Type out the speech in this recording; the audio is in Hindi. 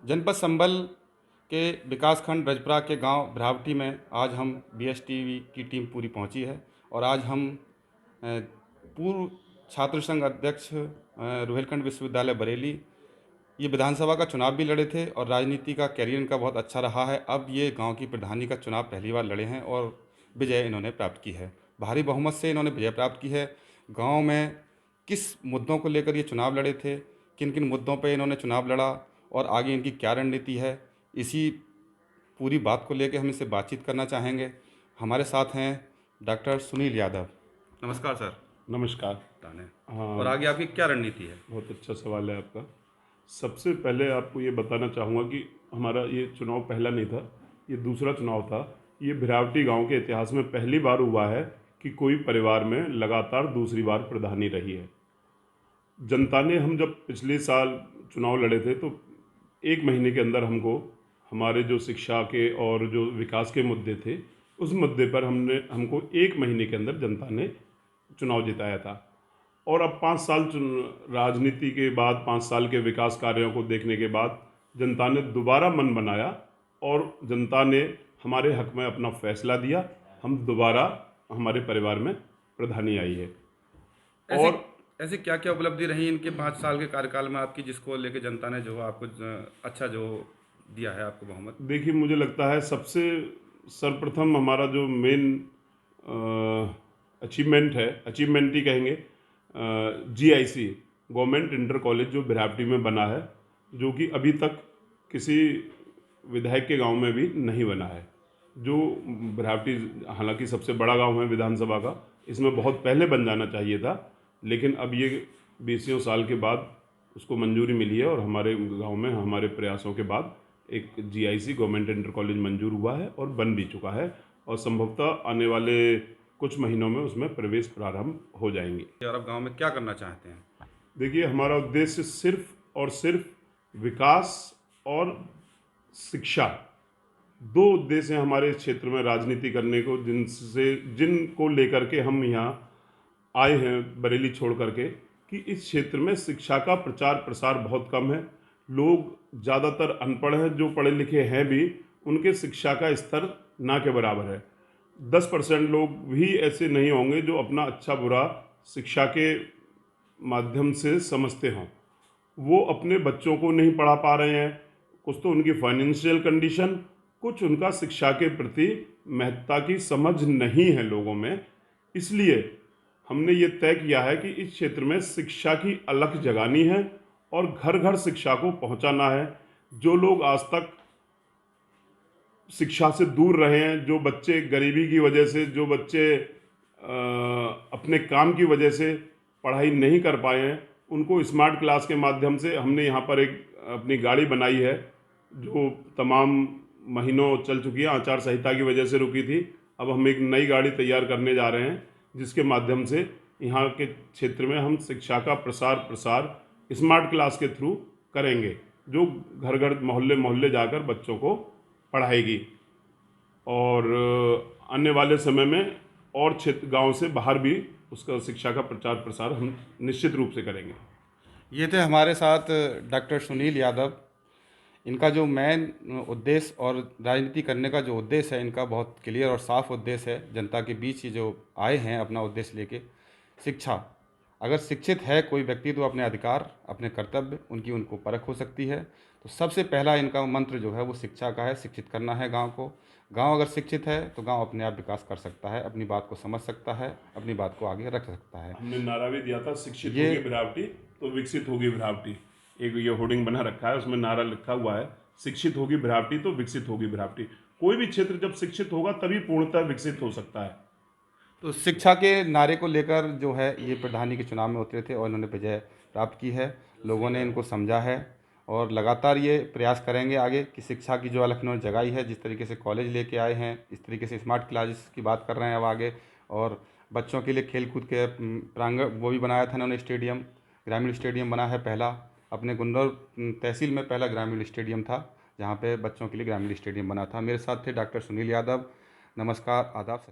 जनपद संभल के विकासखंड रजपुरा के गांव भ्रावटी में आज हम बीएसटीवी की टीम पूरी पहुंची है और आज हम पूर्व छात्र संघ अध्यक्ष रुहेलखंड विश्वविद्यालय बरेली ये विधानसभा का चुनाव भी लड़े थे और राजनीति का कैरियर इनका बहुत अच्छा रहा है। अब ये गांव की प्रधानी का चुनाव पहली बार लड़े हैं और विजय इन्होंने प्राप्त की है। भारी बहुमत से इन्होंने विजय प्राप्त की है। गांव में किस मुद्दों को लेकर ये चुनाव लड़े थे, किन किन मुद्दों पर इन्होंने चुनाव लड़ा और आगे इनकी क्या रणनीति है, इसी पूरी बात को लेकर हम इनसे बातचीत करना चाहेंगे। हमारे साथ हैं डॉक्टर सुनील यादव। नमस्कार सर। नमस्कार। ताने हाँ, और आगे आपकी क्या रणनीति है? बहुत अच्छा सवाल है आपका। सबसे पहले आपको ये बताना चाहूँगा कि हमारा ये चुनाव पहला नहीं था, ये दूसरा चुनाव था। ये भिरावटी गांव के इतिहास में पहली बार हुआ है कि कोई परिवार में लगातार दूसरी बार प्रधानी रही है। जनता ने, हम जब पिछले साल चुनाव लड़े थे तो 1 महीने के अंदर हमको हमारे जो शिक्षा के और जो विकास के मुद्दे थे, उस मुद्दे पर हमको 1 महीने के अंदर जनता ने चुनाव जिताया था। और अब 5 साल राजनीति के बाद, 5 साल के विकास कार्यों को देखने के बाद जनता ने दोबारा मन बनाया और जनता ने हमारे हक में अपना फैसला दिया। हम दोबारा, हमारे परिवार में प्रधानी आई है। ऐसी और ऐसी क्या क्या उपलब्धि रही इनके 5 साल के कार्यकाल में आपकी, जिसको लेकर जनता ने जो आपको अच्छा जो दिया है आपको बहुमत? देखिए, मुझे लगता है सबसे सर्वप्रथम हमारा जो मेन अचीवमेंट ही कहेंगे, जीआईसी गवर्नमेंट इंटर कॉलेज जो भिरावटी में बना है, जो कि अभी तक किसी विधायक के गांव में भी नहीं बना है। जो भिरावटी हालांकि सबसे बड़ा गांव है विधानसभा का, इसमें बहुत पहले बन जाना चाहिए था, लेकिन अब ये 20 साल के बाद उसको मंजूरी मिली है और हमारे गांव में हमारे प्रयासों के बाद एक जीआईसी गवर्नमेंट इंटर कॉलेज मंजूर हुआ है और बन भी चुका है और संभवतः आने वाले कुछ महीनों में उसमें प्रवेश प्रारंभ हो जाएंगे। और अब गांव में क्या करना चाहते हैं? देखिए, हमारा उद्देश्य सिर्फ और सिर्फ विकास और शिक्षा, 2 उद्देश्य हैं हमारे क्षेत्र में राजनीति करने को, जिनको लेकर के हम यहाँ आए हैं बरेली छोड़ करके, कि इस क्षेत्र में शिक्षा का प्रचार प्रसार बहुत कम है। लोग ज़्यादातर अनपढ़ हैं, जो पढ़े लिखे हैं भी उनके शिक्षा का स्तर ना के बराबर है। 10% लोग भी ऐसे नहीं होंगे जो अपना अच्छा बुरा शिक्षा के माध्यम से समझते हों। वो अपने बच्चों को नहीं पढ़ा पा रहे हैं, कुछ तो उनकी फाइनेंशियल कंडीशन, कुछ उनका शिक्षा के प्रति महत्ता की समझ नहीं है लोगों में। इसलिए हमने ये तय किया है कि इस क्षेत्र में शिक्षा की अलख जगानी है और घर घर शिक्षा को पहुंचाना है। जो लोग आज तक शिक्षा से दूर रहे हैं, जो बच्चे गरीबी की वजह से, जो बच्चे अपने काम की वजह से पढ़ाई नहीं कर पाए हैं, उनको स्मार्ट क्लास के माध्यम से हमने यहाँ पर एक अपनी गाड़ी बनाई है, जो तमाम महीनों चल चुकी है, आचार संहिता की वजह से रुकी थी। अब हम एक नई गाड़ी तैयार करने जा रहे हैं, जिसके माध्यम से यहाँ के क्षेत्र में हम शिक्षा का प्रसार स्मार्ट क्लास के थ्रू करेंगे, जो घर घर मोहल्ले मोहल्ले जाकर बच्चों को पढ़ाएगी। और आने वाले समय में और क्षेत्र गांव से बाहर भी उसका शिक्षा का प्रचार प्रसार हम निश्चित रूप से करेंगे। ये थे हमारे साथ डॉक्टर सुनील यादव। इनका जो मेन उद्देश्य और राजनीति करने का जो उद्देश्य है, इनका बहुत क्लियर और साफ उद्देश्य है। जनता के बीच ही जो आए हैं अपना उद्देश्य लेके, शिक्षा। अगर शिक्षित है कोई व्यक्ति तो अपने अधिकार, अपने कर्तव्य, उनको परख हो सकती है। तो सबसे पहला इनका मंत्र जो है वो शिक्षा का है। शिक्षित करना है गांव को। गांव अगर शिक्षित है तो गांव अपने आप विकास कर सकता है, अपनी बात को समझ सकता है, अपनी बात को आगे रख सकता है। हमने नारा भी दिया था, शिक्षित ये होगी भिरावटी तो विकसित होगी भिरावटी। एक ये होर्डिंग बना रखा है, उसमें नारा लिखा हुआ है, शिक्षित होगी भिरावटी तो विकसित होगी भिरावटी। कोई भी क्षेत्र जब शिक्षित होगा तभी पूर्णतः विकसित हो सकता है। तो शिक्षा के नारे को लेकर जो है ये प्रधानी के चुनाव में उतरे थे और इन्होंने विजय प्राप्त की है। लोगों ने इनको समझा है और लगातार ये प्रयास करेंगे आगे कि शिक्षा की जो अलख इन्होंने जगाई है, जिस तरीके से कॉलेज लेके आए हैं, इस तरीके से स्मार्ट क्लासेस की बात कर रहे हैं अब आगे। और बच्चों के लिए खेलकूद के प्रांगण वो भी बनाया था इन्होंने, स्टेडियम, ग्रामीण स्टेडियम बना है पहला। अपने गुन्नौर तहसील में पहला ग्रामीण स्टेडियम था, जहाँ पे बच्चों के लिए ग्रामीण स्टेडियम बना था। मेरे साथ थे डॉक्टर सुनील यादव। नमस्कार, आदाब।